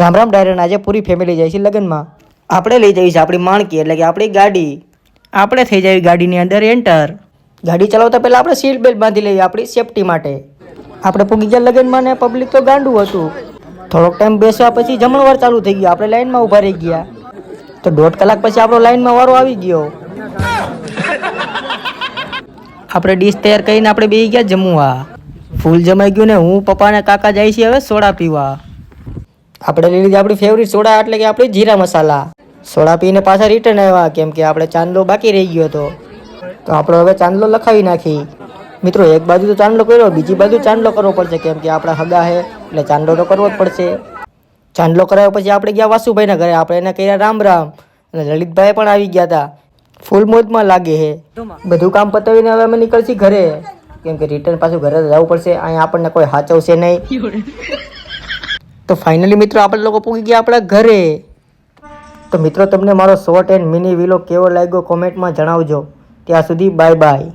રામ રામ ડાયરેન, આજે પૂરી ફેમિલી જાય છે લગ્નમાં. આપણે લઈ જઈએ છીએ આપણી માણકી એટલે કે આપણી ગાડી. આપણે થઈ જાય ગાડીની અંદર એન્ટર. ગાડી ચલાવતા પહેલાં આપણે સીટ બેલ્ટ બાંધી લઈએ આપણી સેફટી માટે. આપણે પૂગી ગયા લગ્નમાં ને પબ્લિક તો ગાંડું હતું. થોડોક ટાઈમ બેસવા પછી જમણવાર ચાલુ થઈ ગયો. આપણે લાઈનમાં ઊભા રહી ગયા. તો 1.5 કલાક પછી આપણો લાઈનમાં વારો આવી ગયો. આપણે ડીશ તૈયાર કરીને આપણે બેસી ગયા જમવા. ફૂલ જમાઈ ગયું ને હું પપ્પા અને કાકા જાય છે હવે સોડા પીવા. આપણે લઈ લીધી આપણી ફેવરિટ સોડા એટલે કે આપણી જીરા મસાલા. સોડા પીને પાછા રિટર્ન આવ્યા કેમ કે આપણે ચાંદલો બાકી રહી ગયો હતો. તો આપણે હવે ચાંદલો લખાવી નાખી. મિત્રો એક બાજુ તો ચાંદલો કર્યો, બીજી બાજુ ચાંદલો કરવો પડશે કેમ કે આપણા હગા છે એટલે ચાંદલો તો કરવો જ પડશે. ચાંદલો કરાવ્યા પછી આપણે ગયા વાસુભાઈના ઘરે. આપણે એને કહ્યા રામ રામ અને લલિતભાઈ પણ આવી ગયા હતા. ફૂલ મોજમાં લાગે છે. બધું કામ પતાવીને હવે અમે નીકળશી ઘરે કેમ કે રિટર્ન પાછું ઘરે જવું પડશે. અહીંયા આપણને કોઈ હાચવશે નહીં. તો ફાઇનલી મિત્રો આપણે લોકો પહોંચી ગયા આપણા ઘરે. તો મિત્રો તમને મારો શોર્ટ એન્ડ મિની વિલો કેવો લાગ્યો કોમેન્ટમાં જણાવજો. ત્યાં સુધી બાય બાય.